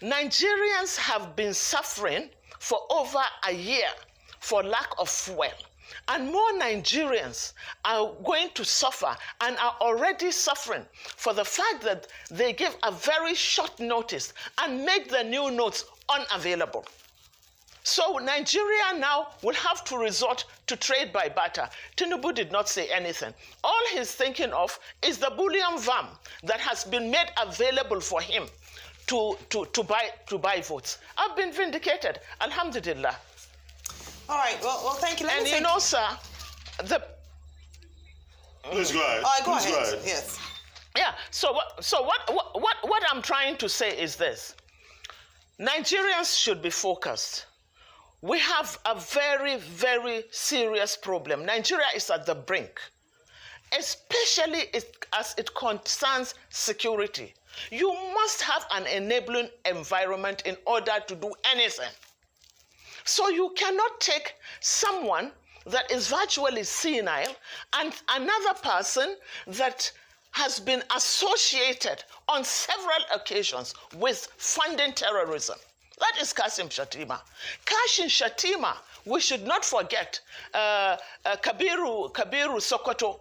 Nigerians have been suffering for over a year for lack of fuel. And more Nigerians are going to suffer and are already suffering for the fact that they give a very short notice and make the new notes unavailable. So Nigeria now will have to resort to trade by barter. Tinubu did not say anything. All he's thinking of is the bullion VAM that has been made available for him to buy votes. I've been vindicated, alhamdulillah. All right, well thank you. And you know, sir, Please go ahead. Go Please ahead. go ahead. Yes. Yeah, so what I'm trying to say is this. Nigerians should be focused. We have a very, very serious problem. Nigeria is at the brink, especially as it concerns security. You must have an enabling environment in order to do anything. So you cannot take someone that is virtually senile and another person that has been associated on several occasions with funding terrorism. That is Kashim Shettima. Kashim Shettima, we should not forget Kabiru Sokoto.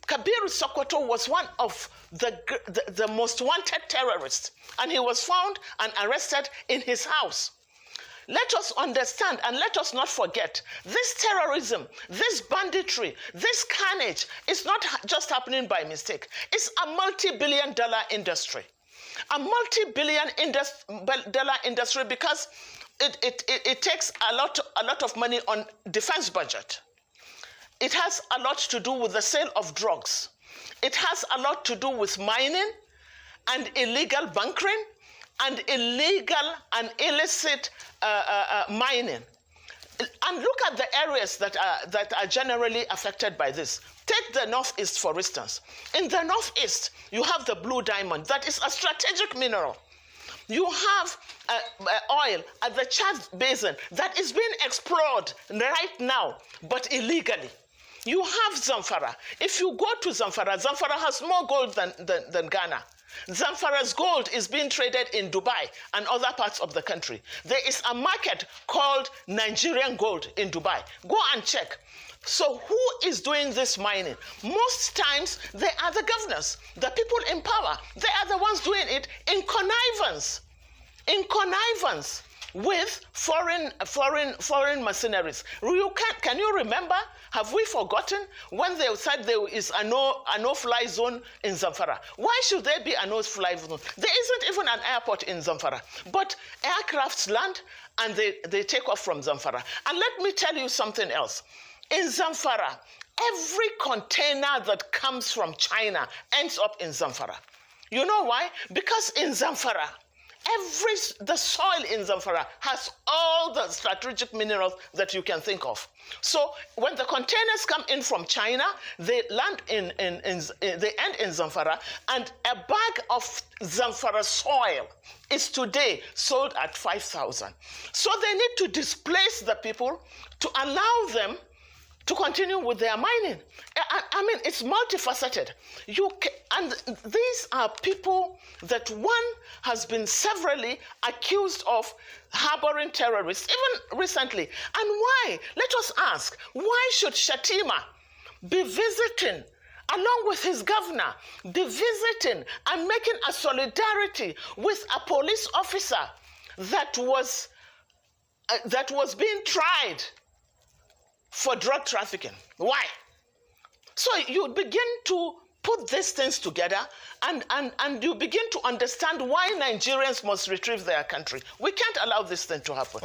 Kabiru Sokoto was one of the most wanted terrorists, and he was found and arrested in his house. Let us understand and let us not forget, this terrorism, this banditry, this carnage is not just happening by mistake. It's a multi-billion-dollar industry. A multi-billion dollar industry because it takes a lot of money on defense budget. It has a lot to do with the sale of drugs. It has a lot to do with mining and illegal bunkering and illegal and illicit mining. And look at the areas that are generally affected by this. Take the Northeast, for instance. In the Northeast, you have the blue diamond. That is a strategic mineral. You have oil at the Chad Basin that is being explored right now, but illegally. You have Zamfara. If you go to Zamfara, Zamfara has more gold than Ghana. Zamfara's gold is being traded in Dubai and other parts of the country. There is a market called Nigerian gold in Dubai. Go and check. So who is doing this mining? Most times they are the governors, the people in power. They are the ones doing it in connivance with foreign mercenaries. Can you remember? Have we forgotten when they said there is a no-fly zone in Zamfara? Why should there be a no-fly zone? There isn't even an airport in Zamfara, but aircrafts land and they take off from Zamfara. And let me tell you something else. In Zamfara, every container that comes from China ends up in Zamfara. You know why? Because in Zamfara, the soil in Zamfara has all the strategic minerals that you can think of. So when the containers come in from China, they land they end in Zamfara, and a bag of Zamfara soil is today sold at 5,000. So they need to displace the people to allow them to continue with their mining. I mean, it's multifaceted. And these are people that one has been severally accused of harboring terrorists, even recently. And why? Let us ask, why should Shettima be visiting, along with his governor, be visiting and making a solidarity with a police officer that was being tried for drug trafficking? Why? So you begin to put these things together and you begin to understand why Nigerians must retrieve their country. We can't allow this thing to happen.